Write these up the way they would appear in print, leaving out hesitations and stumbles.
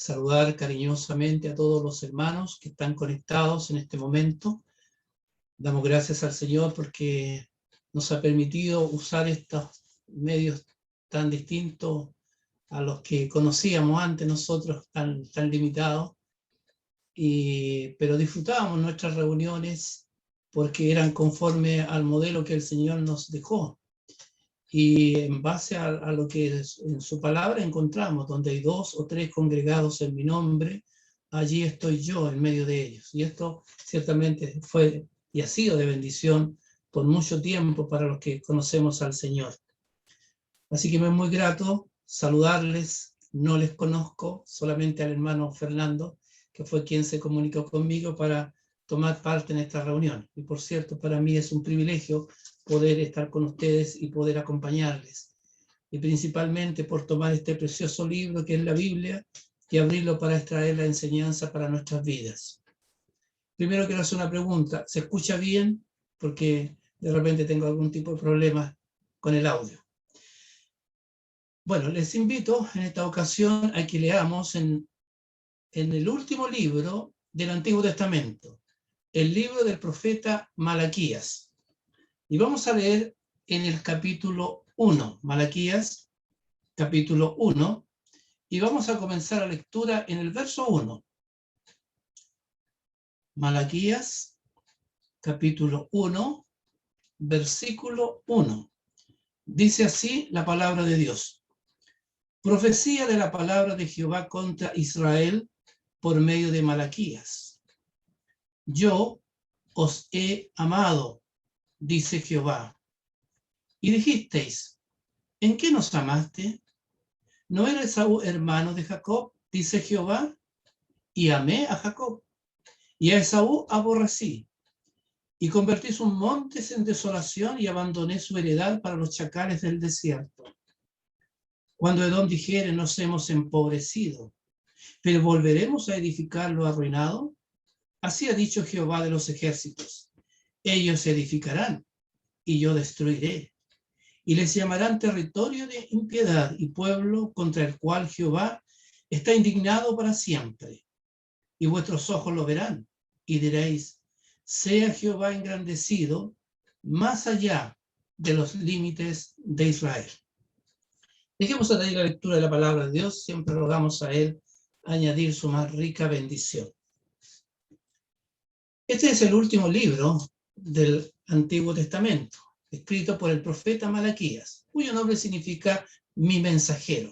saludar cariñosamente a todos los hermanos que están conectados en este momento. Damos gracias al Señor porque nos ha permitido usar estos medios tan distintos a los que conocíamos antes nosotros, tan limitados, pero disfrutábamos nuestras reuniones porque eran conforme al modelo que el Señor nos dejó. Y en base a lo que en su palabra encontramos, donde hay 2 o 3 congregados en mi nombre, allí estoy yo en medio de ellos. Y esto ciertamente fue y ha sido de bendición por mucho tiempo para los que conocemos al Señor. Así que me es muy grato saludarles. No les conozco, solamente al hermano Fernando, que fue quien se comunicó conmigo para tomar parte en esta reunión. Y por cierto, para mí es un privilegio poder estar con ustedes y poder acompañarles. Y principalmente por tomar este precioso libro que es la Biblia y abrirlo para extraer la enseñanza para nuestras vidas. Primero quiero hacer una pregunta. ¿Se escucha bien? Porque de repente tengo algún tipo de problema con el audio. Bueno, les invito en esta ocasión a que leamos en el último libro del Antiguo Testamento, el libro del profeta Malaquías. Y vamos a leer en el capítulo 1, Malaquías, capítulo 1, y vamos a comenzar la lectura en el verso 1. Malaquías, capítulo 1, versículo 1. Dice así la palabra de Dios. Profecía de la palabra de Jehová contra Israel por medio de Malaquías. Yo os he amado, dice Jehová. Y dijisteis, ¿en qué nos amaste? ¿No era Esaú hermano de Jacob? Dice Jehová. Y amé a Jacob, y a Esaú aborrecí. Y convertí sus montes en desolación y abandoné su heredad para los chacales del desierto. Cuando Edom dijere, nos hemos empobrecido, pero volveremos a edificar lo arruinado. Así ha dicho Jehová de los ejércitos. Ellos edificarán, y yo destruiré. Y les llamarán territorio de impiedad y pueblo contra el cual Jehová está indignado para siempre. Y vuestros ojos lo verán, y diréis, sea Jehová engrandecido más allá de los límites de Israel. Dejemos hasta ahí la lectura de la palabra de Dios. Siempre rogamos a Él añadir su más rica bendición. Este es el último libro del Antiguo Testamento, escrito por el profeta Malaquías, cuyo nombre significa mi mensajero.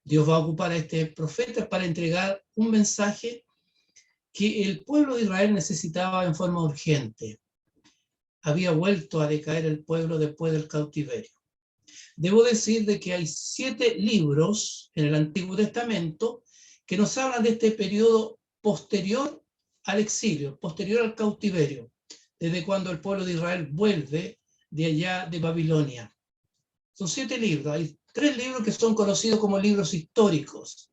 Dios va a ocupar a este profeta para entregar un mensaje que el pueblo de Israel necesitaba en forma urgente. Había vuelto a decaer el pueblo después del cautiverio. Debo decir de que hay 7 libros en el Antiguo Testamento que nos hablan de este periodo posterior al exilio, posterior al cautiverio, desde cuando el pueblo de Israel vuelve de allá de Babilonia. Son 7 libros. Hay 3 libros que son conocidos como libros históricos.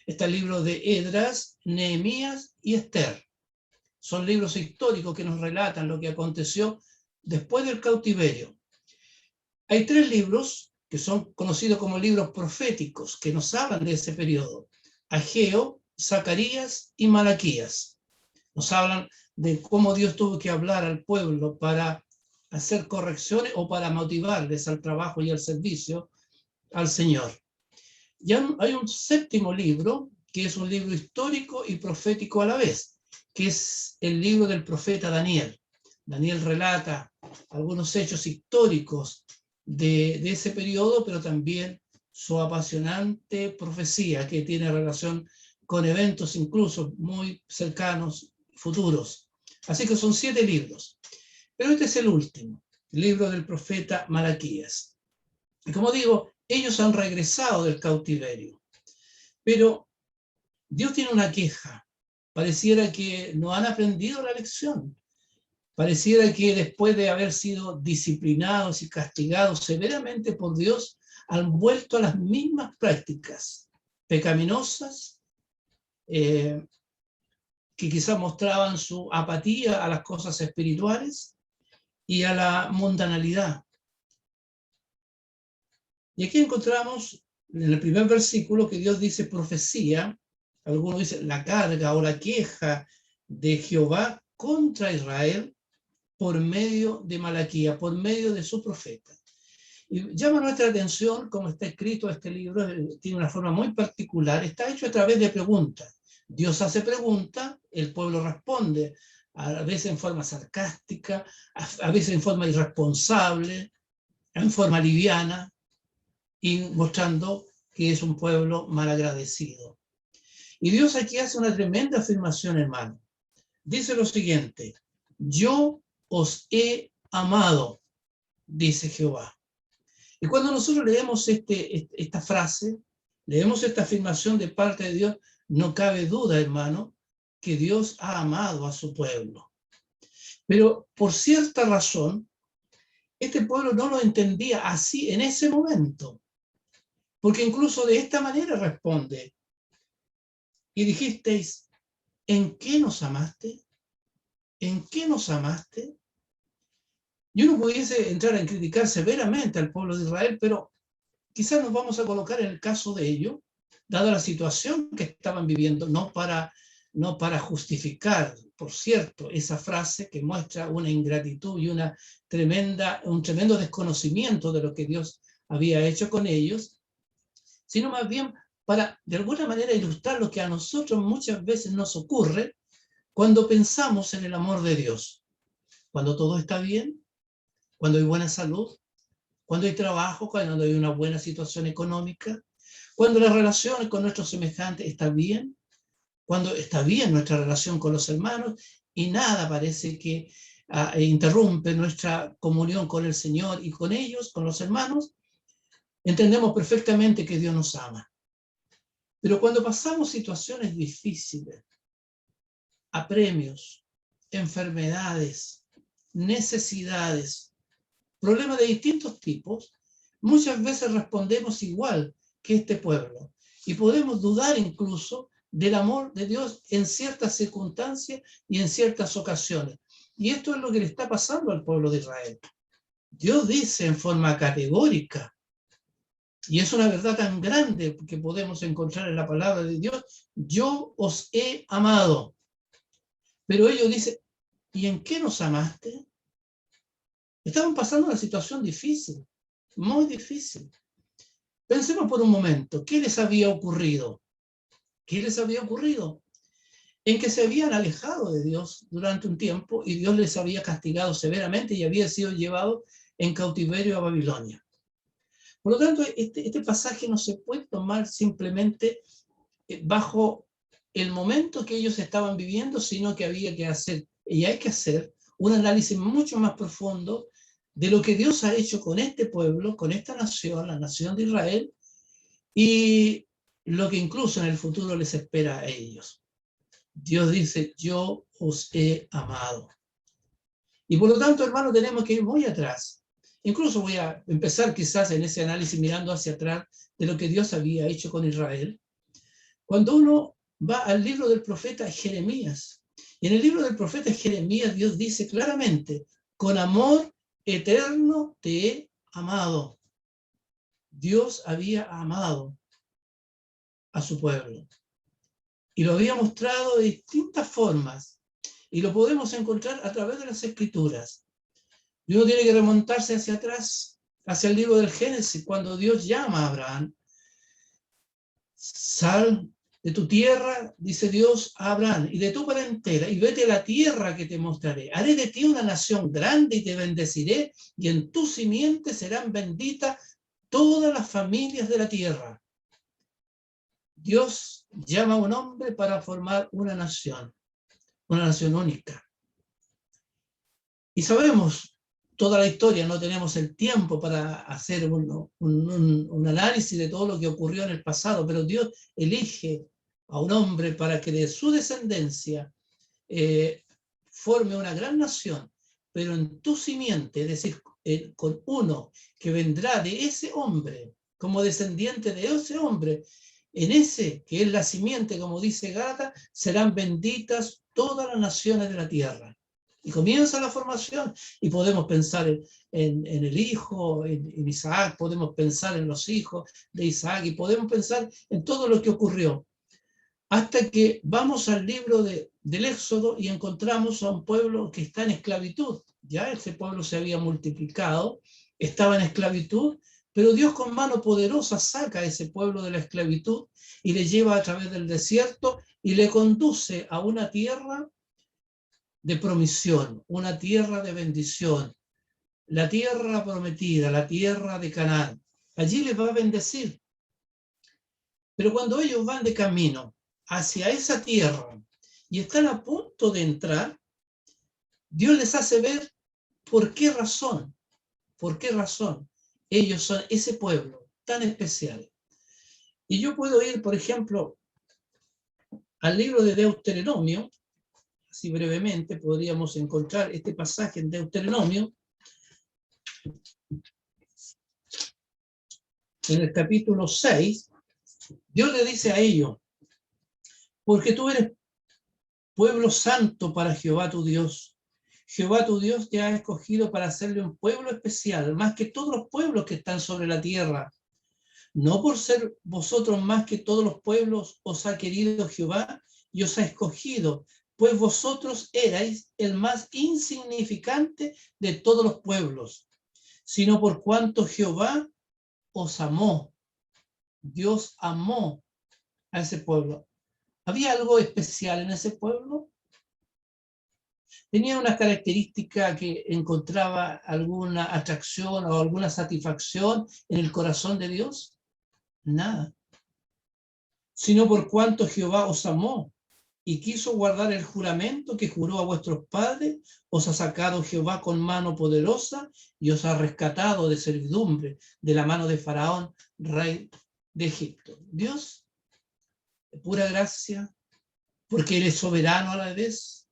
Está el libro de Esdras, Nehemías y Esther. Son libros históricos que nos relatan lo que aconteció después del cautiverio. Hay 3 libros que son conocidos como libros proféticos que nos hablan de ese periodo. Ageo, Zacarías y Malaquías. Nos hablan de cómo Dios tuvo que hablar al pueblo para hacer correcciones o para motivarles al trabajo y al servicio al Señor. Y hay un 7º libro, que es un libro histórico y profético a la vez, que es el libro del profeta Daniel. Daniel relata algunos hechos históricos de ese periodo, pero también su apasionante profecía que tiene relación con eventos incluso muy cercanos, futuros. Así que son 7 libros. Pero este es el último, el libro del profeta Malaquías. Y como digo, ellos han regresado del cautiverio. Pero Dios tiene una queja. Pareciera que no han aprendido la lección. Pareciera que después de haber sido disciplinados y castigados severamente por Dios, han vuelto a las mismas prácticas pecaminosas que quizás mostraban su apatía a las cosas espirituales y a la mundanalidad. Y aquí encontramos en el primer versículo que Dios dice profecía algunos dicen la carga o la queja de Jehová contra Israel por medio de Malaquías, por medio de su profeta. Y llama nuestra atención, como está escrito este libro, tiene una forma muy particular, está hecho a través de preguntas. Dios hace preguntas, el pueblo responde, a veces en forma sarcástica, a veces en forma irresponsable, en forma liviana, y mostrando que es un pueblo malagradecido. Y Dios aquí hace una tremenda afirmación, hermano. Dice lo siguiente: yo os he amado, dice Jehová. Y cuando nosotros leemos esta frase, leemos esta afirmación de parte de Dios, no cabe duda, hermano, que Dios ha amado a su pueblo. Pero por cierta razón, este pueblo no lo entendía así en ese momento. Porque incluso de esta manera responde: y dijisteis, ¿en qué nos amaste? ¿En qué nos amaste? Y uno pudiese entrar a criticar severamente al pueblo de Israel, pero quizás nos vamos a colocar en el caso de ellos, dada la situación que estaban viviendo, no para justificar, por cierto, esa frase que muestra una ingratitud y un tremendo desconocimiento de lo que Dios había hecho con ellos, sino más bien para, de alguna manera, ilustrar lo que a nosotros muchas veces nos ocurre cuando pensamos en el amor de Dios. Cuando todo está bien, cuando hay buena salud, cuando hay trabajo, cuando hay una buena situación económica, cuando las relaciones con nuestros semejantes están bien, cuando está bien nuestra relación con los hermanos y nada parece que interrumpe nuestra comunión con el Señor y con ellos, con los hermanos, entendemos perfectamente que Dios nos ama. Pero cuando pasamos situaciones difíciles, apremios, enfermedades, necesidades, problemas de distintos tipos, muchas veces respondemos igual que este pueblo y podemos dudar incluso del amor de Dios en ciertas circunstancias y en ciertas ocasiones. Y esto es lo que le está pasando al pueblo de Israel. Dios dice en forma categórica, y es una verdad tan grande que podemos encontrar en la palabra de Dios: yo os he amado. Pero ellos dicen, ¿y en qué nos amaste? Estaban pasando una situación difícil, muy difícil. Pensemos por un momento, ¿qué les había ocurrido? ¿Qué les había ocurrido? En que se habían alejado de Dios durante un tiempo y Dios les había castigado severamente y había sido llevado en cautiverio a Babilonia. Por lo tanto, este pasaje no se puede tomar simplemente bajo el momento que ellos estaban viviendo, sino que había que hacer, y hay que hacer, un análisis mucho más profundo de lo que Dios ha hecho con este pueblo, con esta nación, la nación de Israel, y lo que incluso en el futuro les espera a ellos. Dios dice, yo os he amado. Y por lo tanto, hermano, tenemos que ir muy atrás. Incluso voy a empezar quizás en ese análisis mirando hacia atrás de lo que Dios había hecho con Israel. Cuando uno va al libro del profeta Jeremías, y en el libro del profeta Jeremías Dios dice claramente, con amor eterno te he amado. Dios había amado a su pueblo y lo había mostrado de distintas formas y lo podemos encontrar a través de las Escrituras. Y uno tiene que remontarse hacia atrás, hacia el libro del Génesis, cuando Dios llama a Abraham. Sal de tu tierra, dice Dios a Abraham, y de tu parentela, y vete a la tierra que te mostraré. Haré de ti una nación grande y te bendeciré, y en tu simiente serán benditas todas las familias de la tierra. Dios llama a un hombre para formar una nación única. Y sabemos toda la historia, no tenemos el tiempo para hacer un análisis de todo lo que ocurrió en el pasado, pero Dios elige a un hombre para que de su descendencia forme una gran nación, pero en tu simiente, es decir, con uno que vendrá de ese hombre, como descendiente de ese hombre, en ese que es la simiente, como dice Gálatas, serán benditas todas las naciones de la tierra. Y comienza la formación y podemos pensar en el hijo, en Isaac, podemos pensar en los hijos de Isaac y podemos pensar en todo lo que ocurrió. hasta que vamos al libro del Éxodo y encontramos a un pueblo que está en esclavitud. Ya ese pueblo se había multiplicado, estaba en esclavitud, pero Dios con mano poderosa saca a ese pueblo de la esclavitud y le lleva a través del desierto y le conduce a una tierra de promisión, una tierra de bendición, la tierra prometida, la tierra de Canaán. Allí les va a bendecir. Pero cuando ellos van de camino hacia esa tierra y están a punto de entrar, Dios les hace ver por qué razón ellos son ese pueblo tan especial. Y yo puedo ir, por ejemplo, al libro de Deuteronomio, así brevemente podríamos encontrar este pasaje en Deuteronomio, en el capítulo 6, Dios le dice a ellos, porque tú eres pueblo santo para Jehová tu Dios. Jehová tu Dios te ha escogido para hacerle un pueblo especial, más que todos los pueblos que están sobre la tierra. No por ser vosotros más que todos los pueblos os ha querido Jehová y os ha escogido, pues vosotros erais el más insignificante de todos los pueblos, sino por cuanto Jehová os amó. Dios amó a ese pueblo. ¿Había algo especial en ese pueblo? ¿Tenía una característica que encontraba alguna atracción o alguna satisfacción en el corazón de Dios? Nada. Sino por cuanto Jehová os amó y quiso guardar el juramento que juró a vuestros padres, os ha sacado Jehová con mano poderosa y os ha rescatado de servidumbre de la mano de Faraón, rey de Egipto. Dios, de pura gracia, porque Él es soberano a la vez,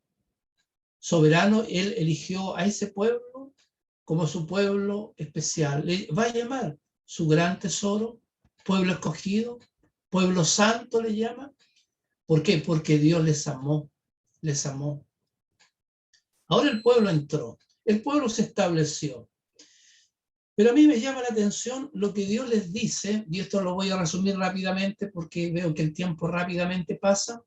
soberano, Él eligió a ese pueblo como su pueblo especial. Le va a llamar su gran tesoro, pueblo escogido, pueblo santo le llama. ¿Por qué? Porque Dios les amó, les amó. Ahora el pueblo entró, el pueblo se estableció. Pero a mí me llama la atención lo que Dios les dice, y esto lo voy a resumir rápidamente porque veo que el tiempo rápidamente pasa.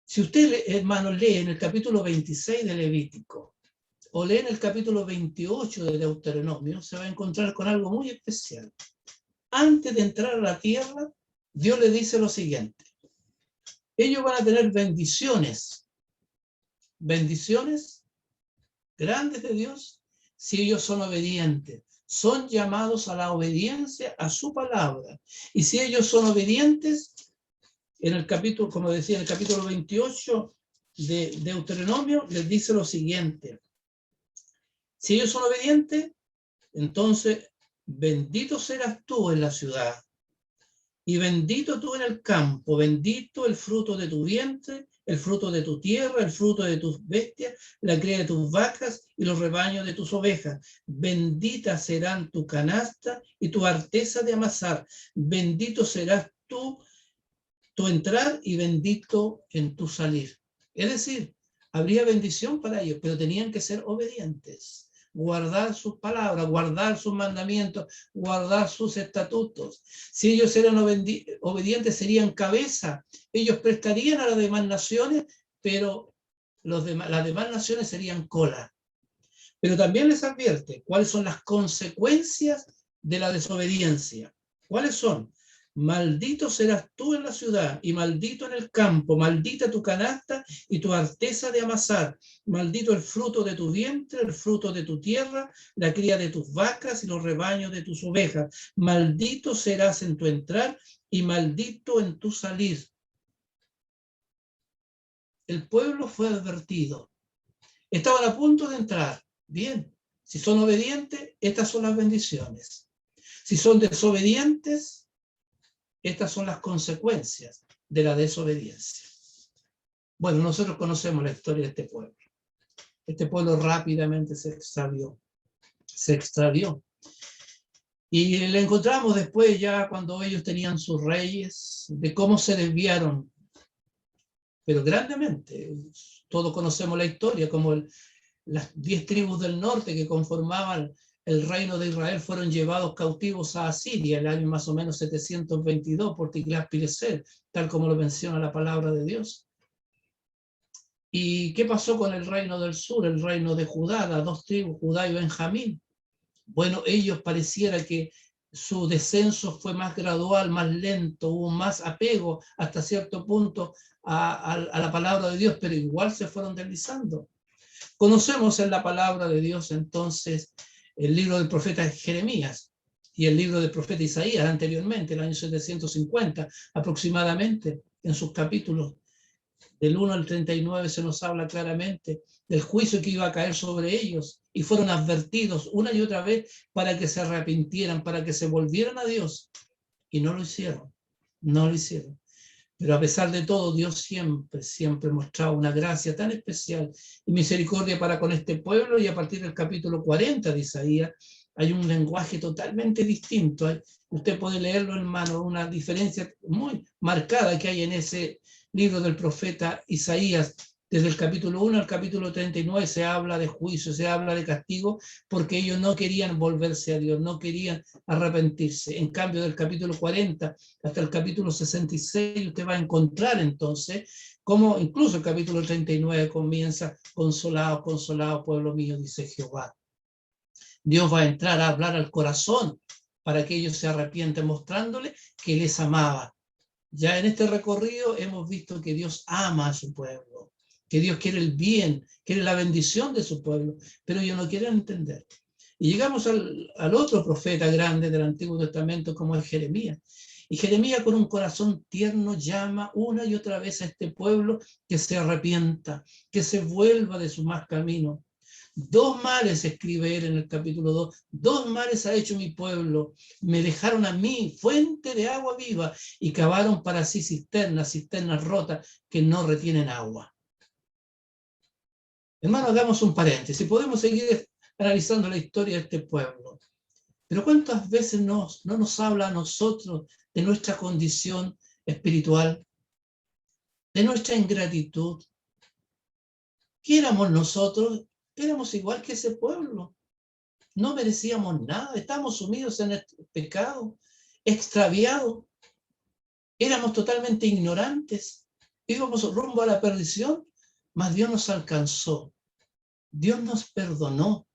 Si usted, hermano, lee en el capítulo 26 de Levítico o lee en el capítulo 28 de Deuteronomio, se va a encontrar con algo muy especial. Antes de entrar a la tierra, Dios le dice lo siguiente. Ellos van a tener bendiciones grandes de Dios si ellos son obedientes. Son llamados a la obediencia a su palabra. Y si ellos son obedientes, en el capítulo, como decía, en el capítulo 28 de Deuteronomio, les dice lo siguiente. Si ellos son obedientes, entonces bendito serás tú en la ciudad y bendito tú en el campo, bendito el fruto de tu vientre, el fruto de tu tierra, el fruto de tus bestias, la cría de tus vacas y los rebaños de tus ovejas. Bendita serán tu canasta y tu arteza de amasar. Bendito serás tú tu entrar y bendito en tu salir. Es decir, habría bendición para ellos, pero tenían que ser obedientes, guardar sus palabras, guardar sus mandamientos, guardar sus estatutos. Si ellos eran obedientes, serían cabeza. Ellos prestarían a las demás naciones, pero las demás naciones serían cola. Pero también les advierte cuáles son las consecuencias de la desobediencia. ¿Cuáles son? Maldito serás tú en la ciudad y maldito en el campo, maldita tu canasta y tu arteza de amasar, maldito el fruto de tu vientre, el fruto de tu tierra, la cría de tus vacas y los rebaños de tus ovejas. Maldito serás en tu entrar y maldito en tu salir. El pueblo fue advertido. Estaban a punto de entrar. Bien, si son obedientes, estas son las bendiciones. Si son desobedientes, estas son las consecuencias de la desobediencia. Bueno, nosotros conocemos la historia de este pueblo. Este pueblo rápidamente se extravió. Y le encontramos después ya cuando ellos tenían sus reyes, de cómo se desviaron, pero grandemente. Todos conocemos la historia, como las 10 tribus del norte que conformaban el reino de Israel fueron llevados cautivos a Asiria, el año más o menos 722, por Tiglat-Pileser, tal como lo menciona la palabra de Dios. ¿Y qué pasó con el reino del sur, el reino de Judá, las dos tribus, Judá y Benjamín? Bueno, ellos pareciera que su descenso fue más gradual, más lento, hubo más apego hasta cierto punto a la palabra de Dios, pero igual se fueron deslizando. Conocemos en la palabra de Dios entonces el libro del profeta Jeremías y el libro del profeta Isaías anteriormente, el año 750 aproximadamente, en sus capítulos. Del 1 al 39 se nos habla claramente del juicio que iba a caer sobre ellos y fueron advertidos una y otra vez para que se arrepintieran, para que se volvieran a Dios. Y no lo hicieron, no lo hicieron. Pero a pesar de todo, Dios siempre mostraba una gracia tan especial y misericordia para con este pueblo, y a partir del capítulo 40 de Isaías hay un lenguaje totalmente distinto. Usted puede leerlo, hermano, una diferencia muy marcada que hay en ese libro del profeta Isaías. Desde el capítulo 1 al capítulo 39 se habla de juicio, se habla de castigo, porque ellos no querían volverse a Dios, no querían arrepentirse. En cambio, del capítulo 40 hasta el capítulo 66, usted va a encontrar entonces cómo incluso el capítulo 39 comienza: consolado, consolado, pueblo mío, dice Jehová. Dios va a entrar a hablar al corazón para que ellos se arrepienten, mostrándole que les amaba. Ya en este recorrido hemos visto que Dios ama a su pueblo, que Dios quiere el bien, quiere la bendición de su pueblo, pero ellos no quieren entender. Y llegamos al otro profeta grande del Antiguo Testamento, como es Jeremías. Y Jeremías, con un corazón tierno, llama una y otra vez a este pueblo que se arrepienta, que se vuelva de su mal camino. 2 males, escribe él en el capítulo 2, 2 males ha hecho mi pueblo. Me dejaron a mí fuente de agua viva y cavaron para sí cisternas rotas que no retienen agua. Hermanos, hagamos un paréntesis. Podemos seguir analizando la historia de este pueblo. Pero ¿cuántas veces no nos habla a nosotros de nuestra condición espiritual, de nuestra ingratitud? ¿Qué éramos nosotros? Éramos igual que ese pueblo. No merecíamos nada, estábamos sumidos en el pecado, extraviados, éramos totalmente ignorantes, íbamos rumbo a la perdición, mas Dios nos alcanzó, Dios nos perdonó.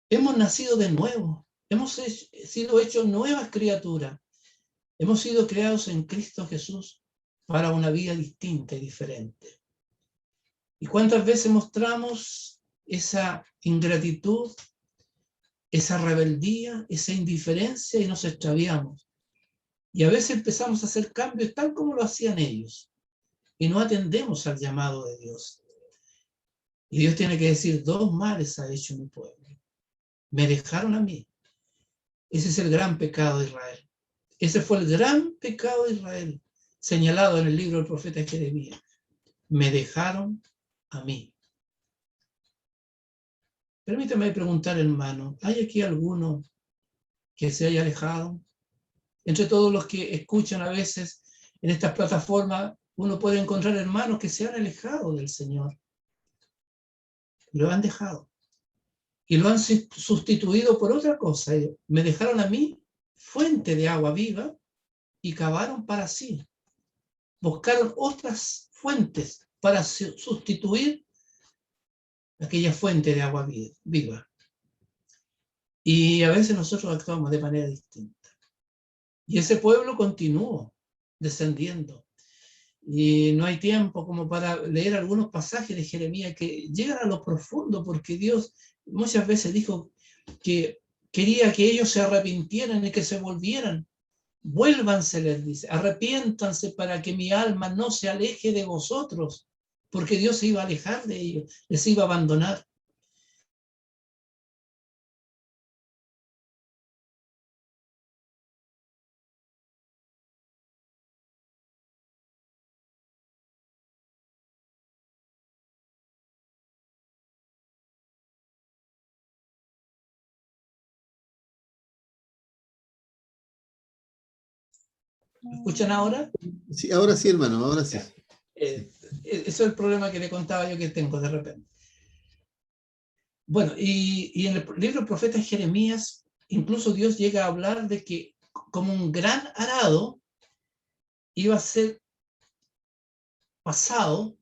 Hemos nacido de nuevo, hemos sido hechos nuevas criaturas, hemos sido creados en Cristo Jesús para una vida distinta y diferente. ¿Y cuántas veces mostramos esa ingratitud, esa rebeldía, esa indiferencia y nos extraviamos? Y a veces empezamos a hacer cambios tal como lo hacían ellos y no atendemos al llamado de Dios. Y Dios tiene que decir: 2 males ha hecho mi pueblo. Me dejaron a mí. Ese es el gran pecado de Israel. Ese fue el gran pecado de Israel, señalado en el libro del profeta Jeremías. Me dejaron a mí. Permítame preguntar, hermano, ¿hay aquí alguno que se haya alejado? Entre todos los que escuchan a veces en estas plataformas, uno puede encontrar hermanos que se han alejado del Señor. Lo han dejado. Y lo han sustituido por otra cosa. Me dejaron a mí fuente de agua viva y cavaron para sí. Buscaron otras fuentes para sustituir aquella fuente de agua viva. Y a veces nosotros actuamos de manera distinta. Y ese pueblo continuó descendiendo. Y no hay tiempo como para leer algunos pasajes de Jeremías que llegan a lo profundo, porque Dios muchas veces dijo que quería que ellos se arrepintieran y que se volvieran. Vuélvanse, les dice, arrepiéntanse para que mi alma no se aleje de vosotros, porque Dios se iba a alejar de ellos, les iba a abandonar. ¿Me escuchan ahora? Sí, ahora sí, hermano, ahora sí. Eso es el problema que le contaba yo que tengo de repente. Bueno, y en el libro del profeta Jeremías, incluso Dios llega a hablar de que como un gran arado iba a ser pasado,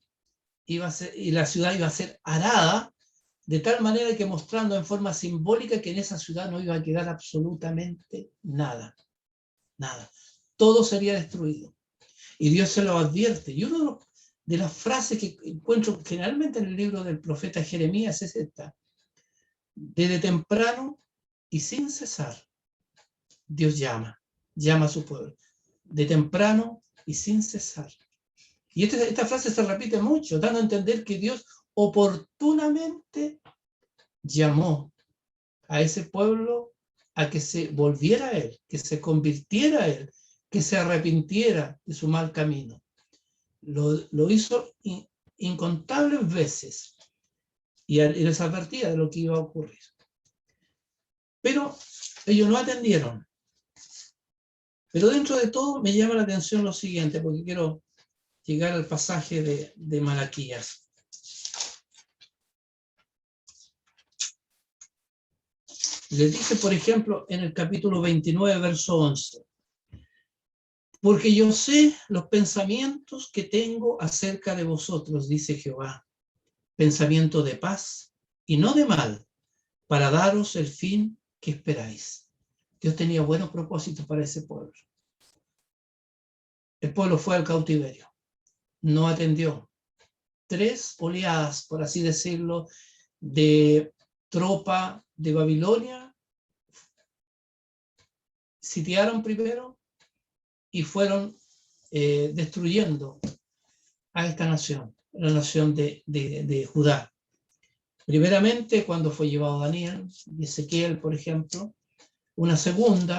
y la ciudad iba a ser arada, de tal manera que mostrando en forma simbólica que en esa ciudad no iba a quedar absolutamente nada, nada. Todo sería destruido. Y Dios se lo advierte. Y una de las frases que encuentro generalmente en el libro del profeta Jeremías es esta: desde temprano y sin cesar, Dios llama a su pueblo. De temprano y sin cesar. Y esta frase se repite mucho, dando a entender que Dios oportunamente llamó a ese pueblo a que se volviera a Él, que se convirtiera a Él, que se arrepintiera de su mal camino. Lo hizo incontables veces y les advertía de lo que iba a ocurrir. Pero ellos no atendieron. Pero dentro de todo me llama la atención lo siguiente, porque quiero llegar al pasaje de Malaquías. Les dice, por ejemplo, en el capítulo 29, verso 11, porque yo sé los pensamientos que tengo acerca de vosotros, dice Jehová, pensamiento de paz y no de mal, para daros el fin que esperáis. Dios tenía buenos propósitos para ese pueblo. El pueblo fue al cautiverio, no atendió. 3 oleadas, por así decirlo, de tropa de Babilonia sitiaron primero y fueron destruyendo a esta nación, la nación de Judá. Primeramente, cuando fue llevado Daniel y Ezequiel, por ejemplo, un segundo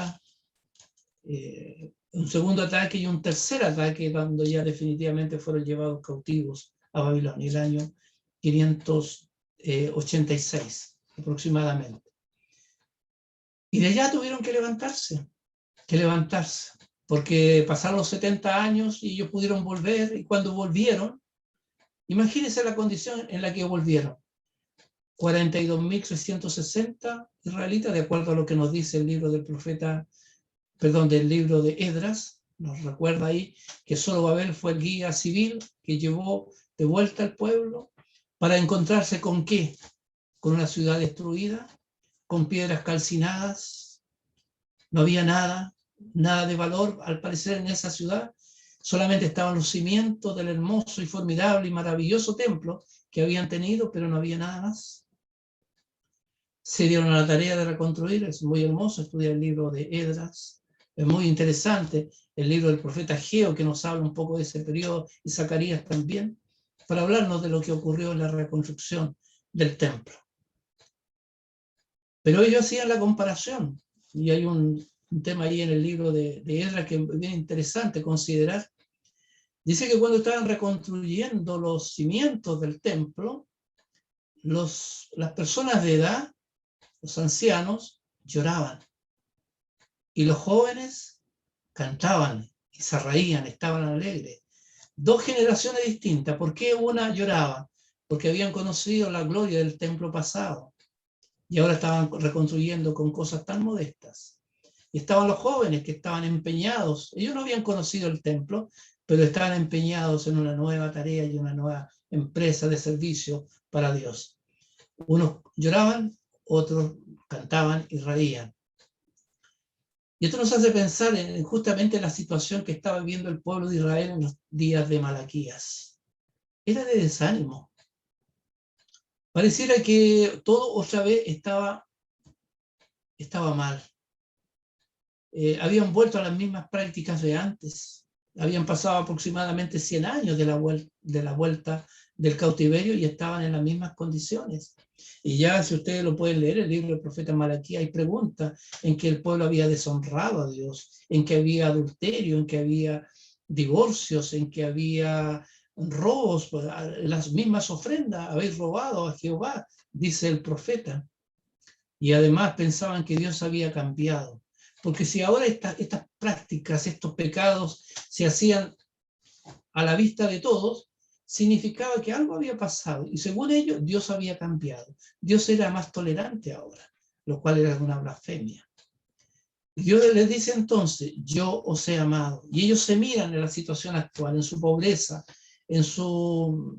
ataque y un tercer ataque cuando ya definitivamente fueron llevados cautivos a Babilonia, el año 586 aproximadamente. Y de allá tuvieron que levantarse, porque pasaron los 70 años y ellos pudieron volver, y cuando volvieron, imagínense la condición en la que volvieron. 42.360 israelitas, de acuerdo a lo que nos dice el libro del del libro de Esdras, nos recuerda ahí que Zorobabel fue el guía civil que llevó de vuelta al pueblo para encontrarse con ¿qué? Con una ciudad destruida, con piedras calcinadas, no había nada de valor al parecer en esa ciudad, solamente estaban los cimientos del hermoso y formidable y maravilloso templo que habían tenido, pero no había nada más. Se dieron a la tarea de reconstruir, es muy hermoso estudiar el libro de Esdras, es muy interesante el libro del profeta Ageo, que nos habla un poco de ese periodo, y Zacarías también, para hablarnos de lo que ocurrió en la reconstrucción del templo. Pero ellos hacían la comparación, y hay un tema ahí en el libro de Esdras que es bien interesante considerar. Dice que cuando estaban reconstruyendo los cimientos del templo, las personas de edad, los ancianos, lloraban. Y los jóvenes cantaban y se reían, estaban alegres. 2 generaciones distintas. ¿Por qué una lloraba? Porque habían conocido la gloria del templo pasado y ahora estaban reconstruyendo con cosas tan modestas. Y estaban los jóvenes que estaban empeñados. Ellos no habían conocido el templo, pero estaban empeñados en una nueva tarea y una nueva empresa de servicio para Dios. Unos lloraban, otros cantaban y reían. Y esto nos hace pensar en justamente la situación que estaba viviendo el pueblo de Israel en los días de Malaquías. Era de desánimo. Pareciera que todo otra vez estaba mal. Habían vuelto a las mismas prácticas de antes. Habían pasado aproximadamente 100 años de la vuelta del cautiverio y estaban en las mismas condiciones. Y ya, si ustedes lo pueden leer, el libro del profeta Malaquías, hay preguntas en que el pueblo había deshonrado a Dios, en que había adulterio, en que había divorcios, en que había robos, las mismas ofrendas, habéis robado a Jehová, dice el profeta. Y además pensaban que Dios había cambiado. Porque si ahora estas prácticas, estos pecados se hacían a la vista de todos, significaba que algo había pasado y según ellos Dios había cambiado. Dios era más tolerante ahora, lo cual era una blasfemia. Y Dios les dice entonces, yo os he amado. Y ellos se miran en la situación actual, en su pobreza, en su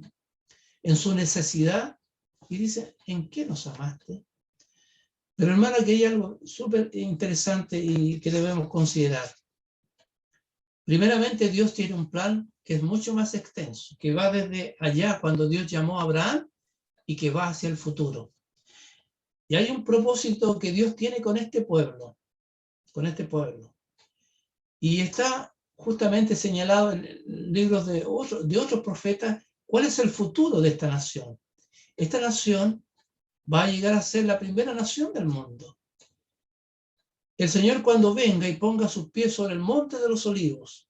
necesidad, y dicen, ¿en qué nos amaste? Pero hermano, aquí hay algo súper interesante y que debemos considerar. Primeramente, Dios tiene un plan que es mucho más extenso, que va desde allá cuando Dios llamó a Abraham y que va hacia el futuro. Y hay un propósito que Dios tiene con este pueblo, Y está justamente señalado en libros de otros profetas cuál es el futuro de esta nación. Esta nación va a llegar a ser la primera nación del mundo. El Señor, cuando venga y ponga sus pies sobre el monte de los olivos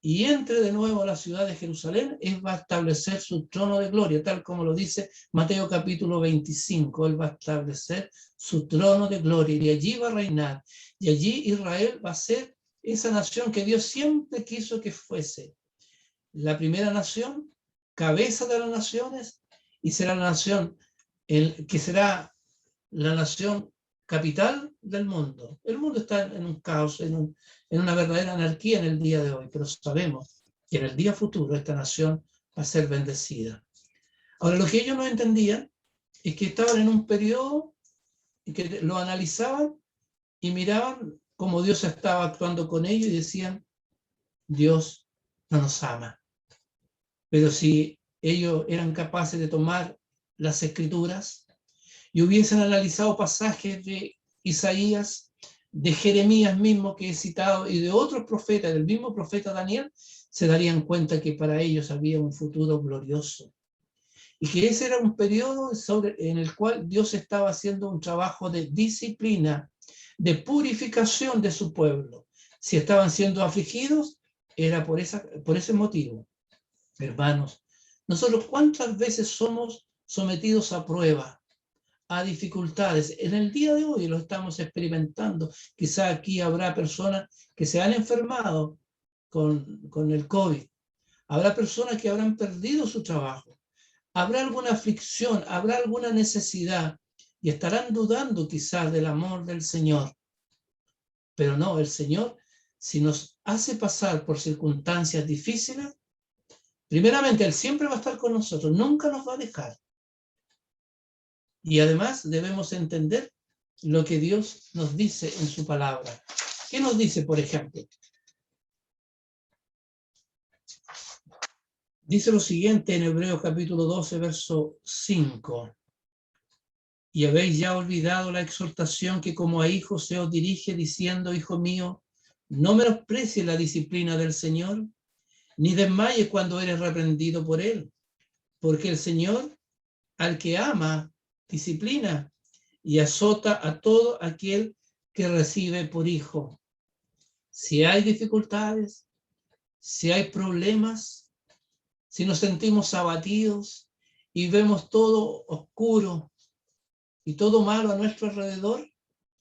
y entre de nuevo a la ciudad de Jerusalén, Él va a establecer su trono de gloria, tal como lo dice Mateo capítulo 25. Él va a establecer su trono de gloria y allí va a reinar. Y allí Israel va a ser esa nación que Dios siempre quiso que fuese. La primera nación, cabeza de las naciones, y será la nación que será la nación capital del mundo. El mundo está en un caos, en una verdadera anarquía en el día de hoy, pero sabemos que en el día futuro esta nación va a ser bendecida. Ahora, lo que ellos no entendían es que estaban en un periodo en que lo analizaban y miraban cómo Dios estaba actuando con ellos y decían, Dios no nos ama. Pero si ellos eran capaces de tomar las escrituras y hubiesen analizado pasajes de Isaías, de Jeremías mismo que he citado y de otros profetas, del mismo profeta Daniel, se darían cuenta que para ellos había un futuro glorioso. Y que ese era un periodo en el cual Dios estaba haciendo un trabajo de disciplina, de purificación de su pueblo. Si estaban siendo afligidos, era por ese motivo. Hermanos, nosotros ¿cuántas veces somos sometidos a prueba, a dificultades? En el día de hoy lo estamos experimentando. Quizá aquí habrá personas que se han enfermado con el COVID. Habrá personas que habrán perdido su trabajo. Habrá alguna aflicción, habrá alguna necesidad y estarán dudando quizás del amor del Señor. Pero no, el Señor, si nos hace pasar por circunstancias difíciles, primeramente, Él siempre va a estar con nosotros, nunca nos va a dejar. Y además debemos entender lo que Dios nos dice en su palabra. ¿Qué nos dice, por ejemplo? Dice lo siguiente en Hebreos capítulo 12, verso 5. Y habéis ya olvidado la exhortación que como a hijos se os dirige diciendo, hijo mío, no menosprecies la disciplina del Señor, ni desmayes cuando eres reprendido por Él, porque el Señor al que ama disciplina y azota a todo aquel que recibe por hijo. Si hay dificultades, si hay problemas, si nos sentimos abatidos y vemos todo oscuro y todo malo a nuestro alrededor,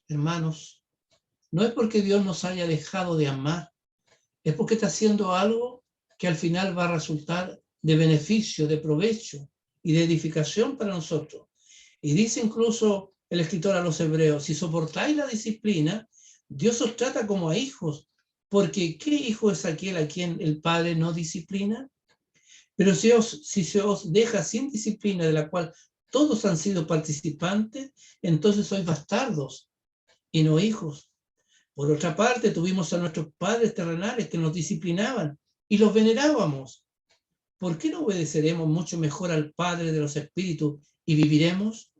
hermanos, no es porque Dios nos haya dejado de amar, es porque está haciendo algo que al final va a resultar de beneficio, de provecho y de edificación para nosotros. Y dice incluso el escritor a los hebreos, si soportáis la disciplina, Dios os trata como a hijos, porque ¿qué hijo es aquel a quien el Padre no disciplina? Pero si se os deja sin disciplina, de la cual todos han sido participantes, entonces sois bastardos y no hijos. Por otra parte, tuvimos a nuestros padres terrenales que nos disciplinaban y los venerábamos. ¿Por qué no obedeceremos mucho mejor al Padre de los Espíritus y viviremos?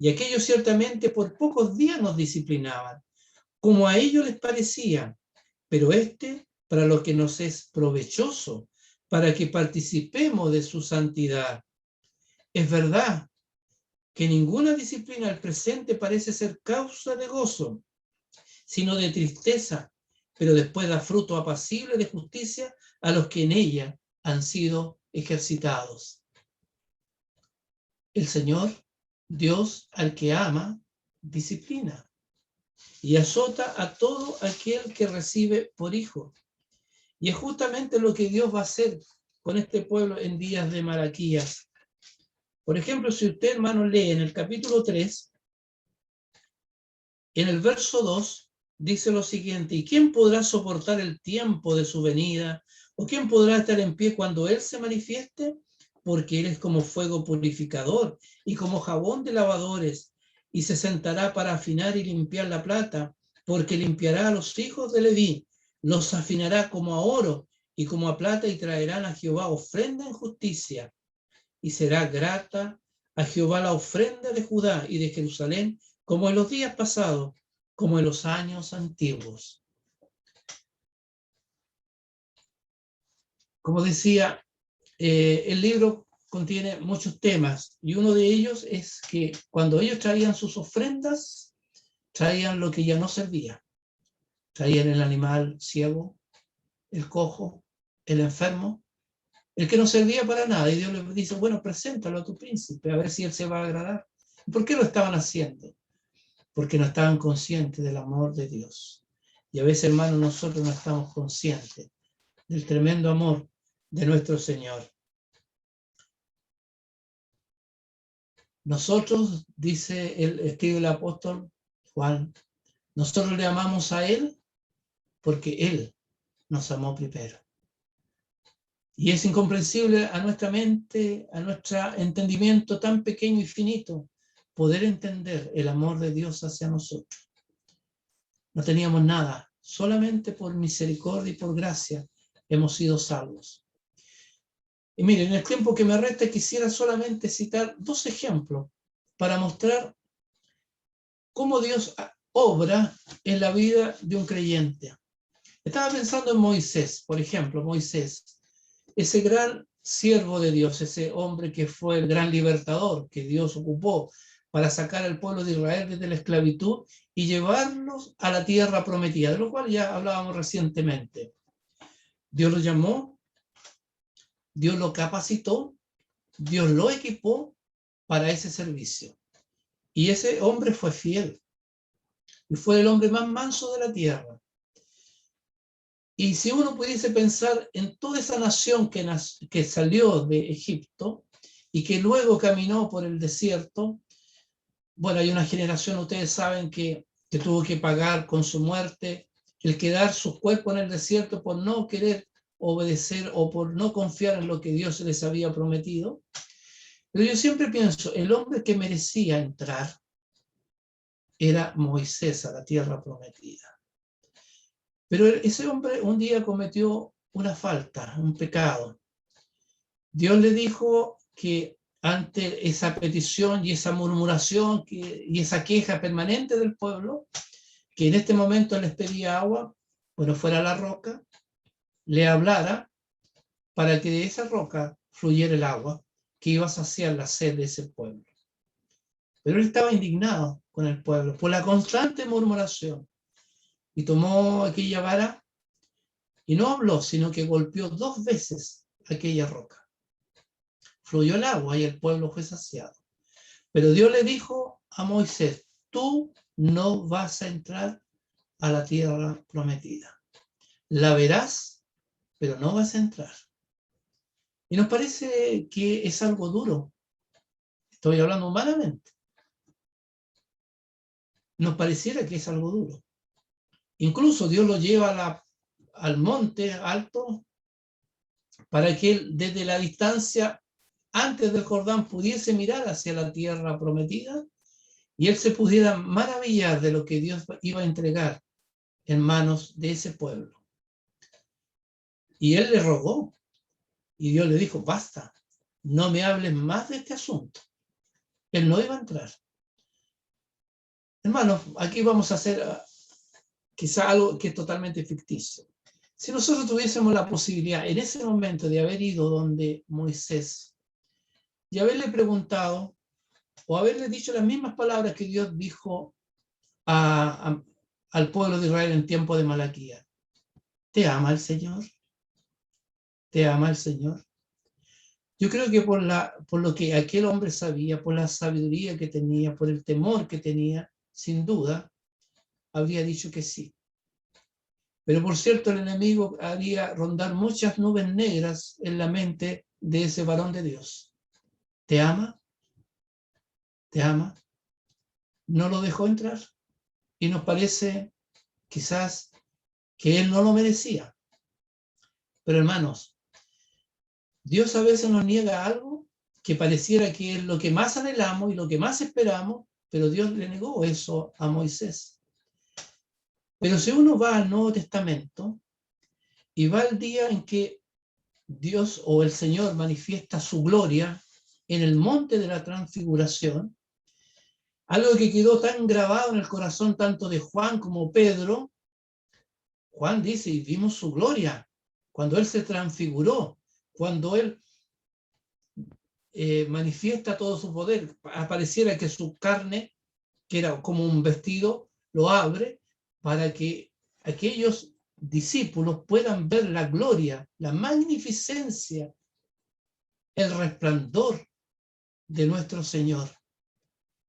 Y aquellos ciertamente por pocos días nos disciplinaban, como a ellos les parecía, pero para lo que nos es provechoso, para que participemos de su santidad. Es verdad que ninguna disciplina al presente parece ser causa de gozo, sino de tristeza, pero después da fruto apacible de justicia a los que en ella han sido ejercitados. El Señor, Dios, al que ama, disciplina y azota a todo aquel que recibe por hijo. Y es justamente lo que Dios va a hacer con este pueblo en días de Malaquías. Por ejemplo, si usted, hermano, lee en el capítulo 3, en el verso 2, dice lo siguiente: ¿y quién podrá soportar el tiempo de su venida? ¿O quién podrá estar en pie cuando Él se manifieste? Porque Él es como fuego purificador y como jabón de lavadores, y se sentará para afinar y limpiar la plata, porque limpiará a los hijos de Leví, los afinará como a oro y como a plata, y traerán a Jehová ofrenda en justicia. Y será grata a Jehová la ofrenda de Judá y de Jerusalén, como en los días pasados, como en los años antiguos. Como decía, el libro contiene muchos temas, y uno de ellos es que cuando ellos traían sus ofrendas, traían lo que ya no servía. Traían el animal ciego, el cojo, el enfermo, el que no servía para nada. Y Dios les dice: bueno, preséntalo a tu príncipe, a ver si él se va a agradar. ¿Por qué lo estaban haciendo? Porque no estaban conscientes del amor de Dios. Y a veces, hermanos, nosotros no estamos conscientes del tremendo amor de nuestro Señor. Nosotros, escribe el apóstol Juan, nosotros le amamos a Él porque Él nos amó primero. Y es incomprensible a nuestra mente, a nuestro entendimiento tan pequeño y finito, poder entender el amor de Dios hacia nosotros. No teníamos nada, solamente por misericordia y por gracia hemos sido salvos. Y miren, en el tiempo que me resta quisiera solamente citar 2 ejemplos para mostrar cómo Dios obra en la vida de un creyente. Estaba pensando en Moisés, por ejemplo, Moisés, ese gran siervo de Dios, ese hombre que fue el gran libertador que Dios ocupó para sacar al pueblo de Israel desde la esclavitud y llevarlos a la tierra prometida, de lo cual ya hablábamos recientemente. Dios lo llamó, Dios lo capacitó, Dios lo equipó para ese servicio. Y ese hombre fue fiel. Y fue el hombre más manso de la tierra. Y si uno pudiese pensar en toda esa nación que salió de Egipto y que luego caminó por el desierto, bueno, hay una generación, ustedes saben, que tuvo que pagar con su muerte el quedar su cuerpo en el desierto por no querer obedecer o por no confiar en lo que Dios les había prometido. Pero yo siempre pienso, el hombre que merecía entrar era Moisés a la tierra prometida. Pero ese hombre un día cometió una falta, un pecado. Dios le dijo que ante esa petición y esa murmuración y esa queja permanente del pueblo, que en este momento les pedía agua, bueno, fuera a la roca, le hablara para que de esa roca fluyera el agua que iba a saciar la sed de ese pueblo. Pero él estaba indignado con el pueblo por la constante murmuración y tomó aquella vara y no habló, sino que golpeó 2 veces aquella roca. Fluyó el agua y el pueblo fue saciado. Pero Dios le dijo a Moisés: tú no vas a entrar a la tierra prometida. La verás, pero no vas a entrar. Y nos parece que es algo duro. Estoy hablando humanamente. Nos pareciera que es algo duro. Incluso Dios lo lleva al monte alto para que él desde la distancia antes del Jordán pudiese mirar hacia la tierra prometida y él se pudiera maravillar de lo que Dios iba a entregar en manos de ese pueblo. Y él le rogó y Dios le dijo: basta, no me hables más de este asunto. Él no iba a entrar. Hermanos, aquí vamos a hacer quizá algo que es totalmente ficticio. Si nosotros tuviésemos la posibilidad en ese momento de haber ido donde Moisés y haberle preguntado o haberle dicho las mismas palabras que Dios dijo al pueblo de Israel en tiempo de Malaquías: ¿te ama el Señor? ¿Te ama el Señor? Yo creo que por lo que aquel hombre sabía, por la sabiduría que tenía, por el temor que tenía, sin duda, habría dicho que sí. Pero por cierto, el enemigo haría rondar muchas nubes negras en la mente de ese varón de Dios. ¿Te ama? ¿Te ama? No lo dejó entrar y nos parece quizás que él no lo merecía. Pero hermanos, Dios a veces nos niega algo que pareciera que es lo que más anhelamos y lo que más esperamos, pero Dios le negó eso a Moisés. Pero si uno va al Nuevo Testamento y va al día en que Dios o el Señor manifiesta su gloria en el monte de la transfiguración, algo que quedó tan grabado en el corazón tanto de Juan como Pedro. Juan dice, y vimos su gloria, cuando él se transfiguró, cuando él manifiesta todo su poder, apareciera que su carne, que era como un vestido, lo abre para que aquellos discípulos puedan ver la gloria, la magnificencia, el resplandor de nuestro Señor.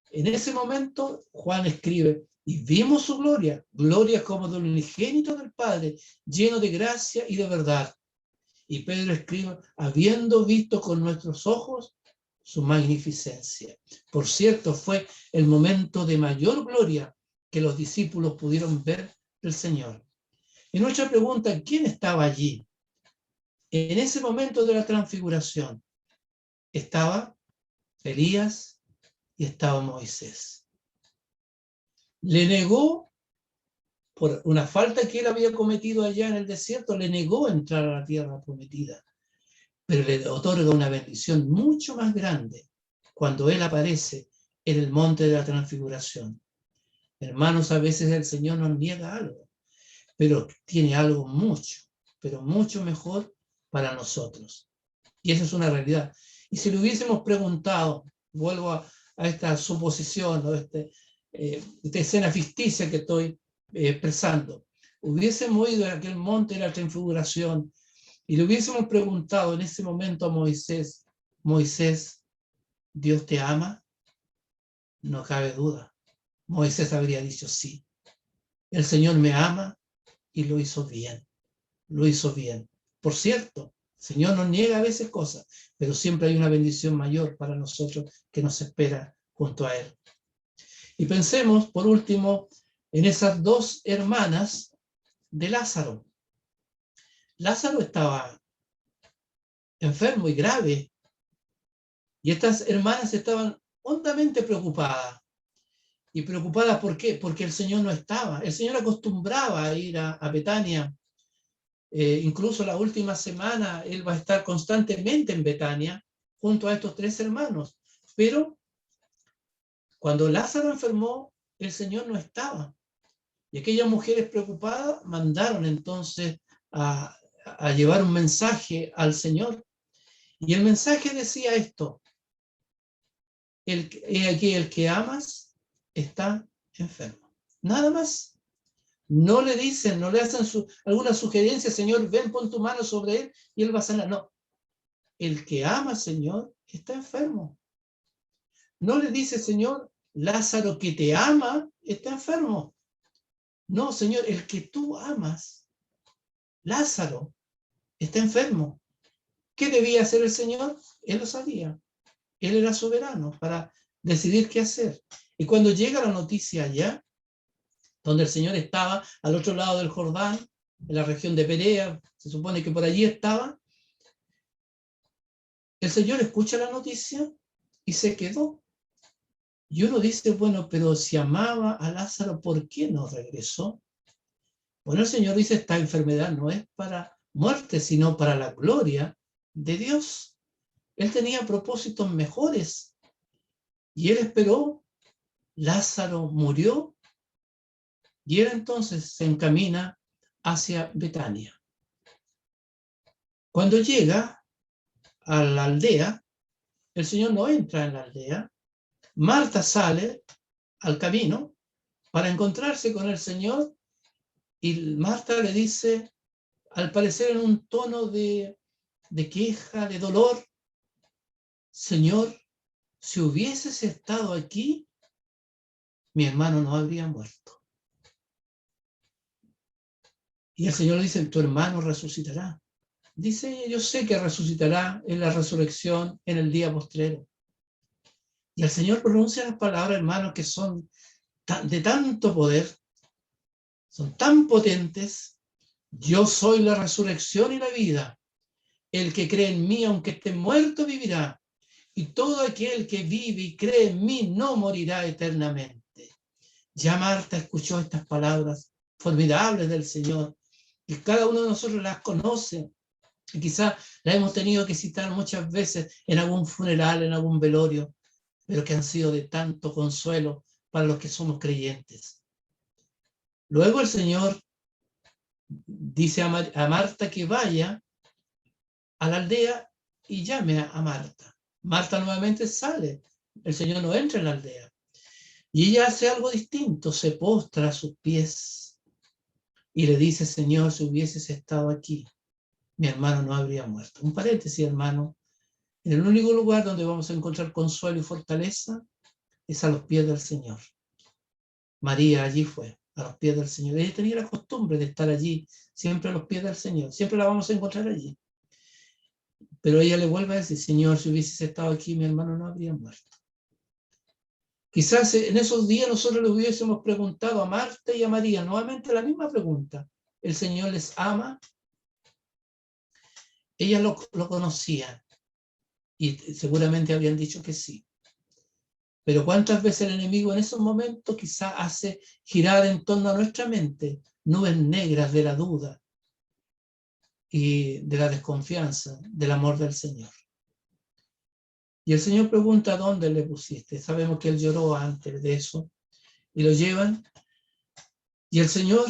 En ese momento, Juan escribe, y vimos su gloria, gloria como del unigénito del Padre, lleno de gracia y de verdad. Y Pedro escribe, habiendo visto con nuestros ojos su magnificencia. Por cierto, fue el momento de mayor gloria que los discípulos pudieron ver del Señor. Y nuestra pregunta, ¿quién estaba allí? En ese momento de la transfiguración, estaba Elías y estaba Moisés. Le negó, por una falta que él había cometido allá en el desierto, le negó entrar a la tierra prometida, pero le otorga una bendición mucho más grande cuando él aparece en el monte de la transfiguración. Hermanos, a veces el Señor nos niega algo, pero tiene algo mucho, pero mucho mejor para nosotros. Y esa es una realidad. Y si le hubiésemos preguntado, vuelvo a esta suposición, ¿no? Esta escena ficticia que estoy expresando, hubiésemos ido a aquel monte de la transfiguración y le hubiésemos preguntado en ese momento a Moisés, Moisés, ¿Dios te ama? No cabe duda. Moisés habría dicho sí. El Señor me ama y lo hizo bien. Lo hizo bien. Por cierto, el Señor nos niega a veces cosas, pero siempre hay una bendición mayor para nosotros que nos espera junto a Él. Y pensemos, por último, en esas dos hermanas de Lázaro. Lázaro estaba enfermo y grave, y estas hermanas estaban hondamente preocupadas. ¿Y preocupadas por qué? Porque el Señor no estaba. El Señor acostumbraba a ir a Betania. Incluso la última semana Él va a estar constantemente en Betania junto a estos tres hermanos. Pero cuando Lázaro enfermó, el Señor no estaba. Y aquellas mujeres preocupadas mandaron entonces a llevar un mensaje al Señor. Y el mensaje decía esto: aquí el que amas está enfermo. Nada más. No le dicen, no le hacen alguna sugerencia, Señor, ven, pon tu mano sobre él y él va a sanar. No, el que ama al Señor está enfermo. No le dice, Señor, Lázaro que te ama está enfermo. No, Señor, el que tú amas, Lázaro, está enfermo. ¿Qué debía hacer el Señor? Él lo sabía. Él era soberano para decidir qué hacer. Y cuando llega la noticia allá, donde el Señor estaba al otro lado del Jordán, en la región de Perea, se supone que por allí estaba, el Señor escucha la noticia y se quedó. Y uno dice, bueno, pero si amaba a Lázaro, ¿por qué no regresó? Bueno, el Señor dice, esta enfermedad no es para muerte, sino para la gloria de Dios. Él tenía propósitos mejores y él esperó. Lázaro murió y él entonces se encamina hacia Betania. Cuando llega a la aldea, el Señor no entra en la aldea. Marta sale al camino para encontrarse con el Señor y Marta le dice, al parecer en un tono de queja, de dolor, Señor, si hubieses estado aquí, mi hermano no habría muerto. Y el Señor le dice, tu hermano resucitará. Dice, yo sé que resucitará en la resurrección en el día postrero. Y el Señor pronuncia las palabras, hermanos, que son de tanto poder, son tan potentes. Yo soy la resurrección y la vida. El que cree en mí, aunque esté muerto, vivirá. Y todo aquel que vive y cree en mí no morirá eternamente. Ya Marta escuchó estas palabras formidables del Señor, y cada uno de nosotros las conoce, y quizás las hemos tenido que citar muchas veces en algún funeral, en algún velorio, pero que han sido de tanto consuelo para los que somos creyentes. Luego el Señor dice a Marta que vaya a la aldea y llame a Marta. Marta nuevamente sale, el Señor no entra en la aldea. Y ella hace algo distinto, se postra a sus pies y le dice, Señor, si hubieses estado aquí, mi hermano no habría muerto. Un paréntesis, hermano. En el único lugar donde vamos a encontrar consuelo y fortaleza es a los pies del Señor. María allí fue, a los pies del Señor. Ella tenía la costumbre de estar allí, siempre a los pies del Señor. Siempre la vamos a encontrar allí. Pero ella le vuelve a decir, Señor, si hubieses estado aquí, mi hermano no habría muerto. Quizás en esos días nosotros le hubiésemos preguntado a Marta y a María nuevamente la misma pregunta. ¿El Señor les ama? Ellas lo conocían y seguramente habían dicho que sí. Pero ¿cuántas veces el enemigo en esos momentos quizás hace girar en torno a nuestra mente nubes negras de la duda y de la desconfianza del amor del Señor? Y el Señor pregunta, ¿dónde le pusiste? Sabemos que él lloró antes de eso. Y lo llevan. Y el Señor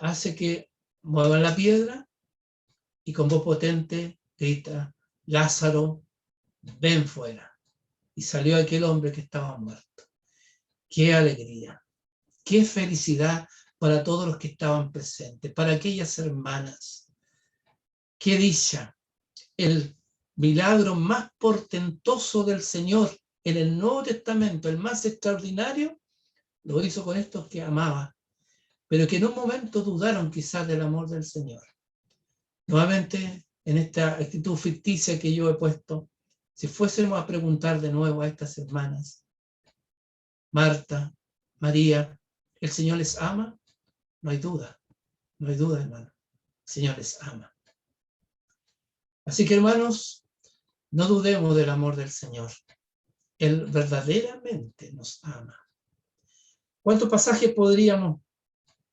hace que muevan la piedra y con voz potente grita, Lázaro, ven fuera. Y salió aquel hombre que estaba muerto. ¡Qué alegría! ¡Qué felicidad para todos los que estaban presentes! Para aquellas hermanas. ¡Qué dicha! El milagro más portentoso del Señor en el Nuevo Testamento, el más extraordinario, lo hizo con estos que amaba, pero que en un momento dudaron quizás del amor del Señor. Nuevamente, en esta actitud ficticia que yo he puesto, si fuésemos a preguntar de nuevo a estas hermanas, Marta, María, ¿el Señor les ama? No hay duda, hermano. El Señor les ama. Así que, hermanos, no dudemos del amor del Señor. Él verdaderamente nos ama. ¿Cuántos pasajes podríamos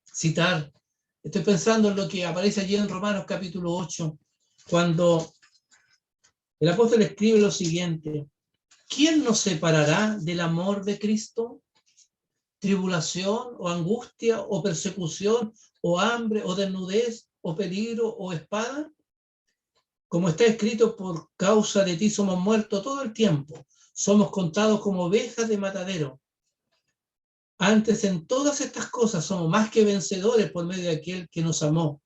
citar? Estoy pensando en lo que aparece allí en Romanos capítulo 8, cuando el apóstol escribe lo siguiente: ¿quién nos separará del amor de Cristo? ¿Tribulación o angustia o persecución o hambre o desnudez o peligro o espada? Como está escrito, por causa de ti somos muertos todo el tiempo, somos contados como ovejas de matadero. Antes, en todas estas cosas somos más que vencedores por medio de aquel que nos amó.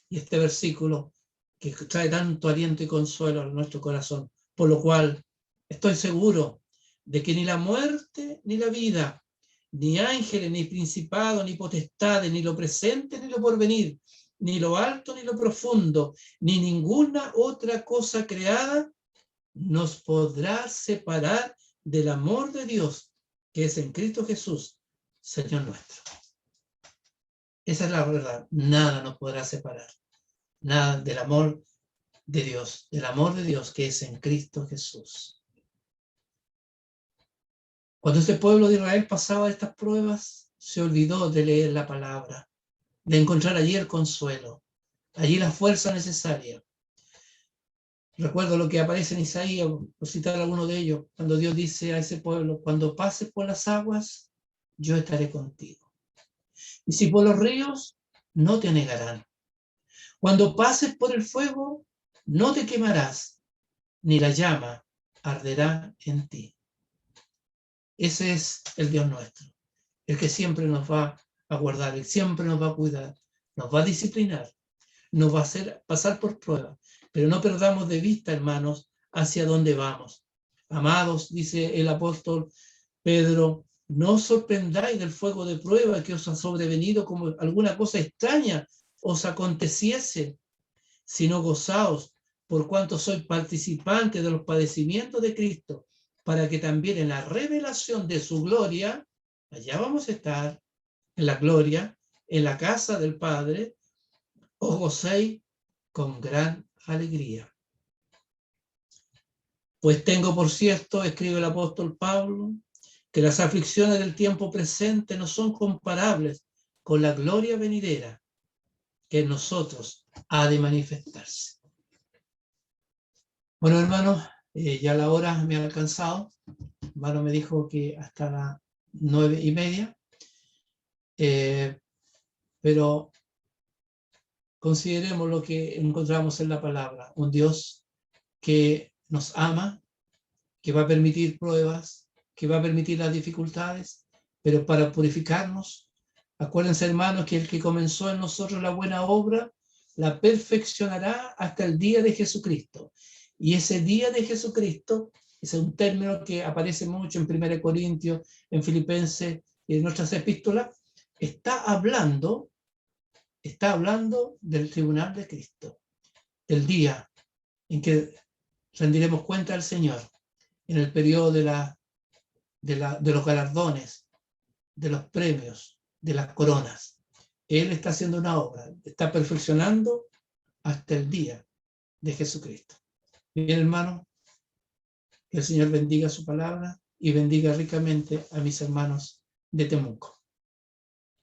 Y este versículo que trae tanto aliento y consuelo a nuestro corazón, por lo cual estoy seguro de que ni la muerte ni la vida, ni ángeles, ni principados, ni potestades, ni lo presente, ni lo porvenir, ni lo alto, ni lo profundo, ni ninguna otra cosa creada nos podrá separar del amor de Dios, que es en Cristo Jesús, Señor nuestro. Esa es la verdad. Nada nos podrá separar. Nada del amor de Dios, que es en Cristo Jesús. Cuando este pueblo de Israel pasaba estas pruebas, se olvidó de leer la palabra, de encontrar allí el consuelo, allí la fuerza necesaria. Recuerdo lo que aparece en Isaías, por citar alguno de ellos, cuando Dios dice a ese pueblo, cuando pases por las aguas, yo estaré contigo. Y si por los ríos, no te anegarán. Cuando pases por el fuego, no te quemarás, ni la llama arderá en ti. Ese es el Dios nuestro, el que siempre nos va a guardar, el siempre nos va a cuidar, nos va a disciplinar, nos va a hacer pasar por pruebas, pero no perdamos de vista, hermanos, hacia dónde vamos. Amados, dice el apóstol Pedro, no os sorprendáis del fuego de prueba que os ha sobrevenido como alguna cosa extraña, os aconteciese, sino gozaos, por cuanto sois participantes de los padecimientos de Cristo, para que también en la revelación de su gloria, allá vamos a estar, en la gloria, en la casa del Padre, os gocéis con gran alegría. Pues tengo por cierto, escribe el apóstol Pablo, que las aflicciones del tiempo presente no son comparables con la gloria venidera que en nosotros ha de manifestarse. Bueno, hermanos, ya la hora me ha alcanzado. Hermano me dijo que hasta las 9:30, pero consideremos lo que encontramos en la palabra, un Dios que nos ama, que va a permitir pruebas, que va a permitir las dificultades, pero para purificarnos. Acuérdense, hermanos, que el que comenzó en nosotros la buena obra, la perfeccionará hasta el día de Jesucristo. Y ese día de Jesucristo, ese es un término que aparece mucho en 1 Corintios, en Filipenses y en nuestras epístolas, está hablando del tribunal de Cristo, el día en que rendiremos cuenta al Señor, en el periodo de los galardones, de los premios, de las coronas. Él está haciendo una obra, está perfeccionando hasta el día de Jesucristo. Bien, hermano, que el Señor bendiga su palabra y bendiga ricamente a mis hermanos de Temuco.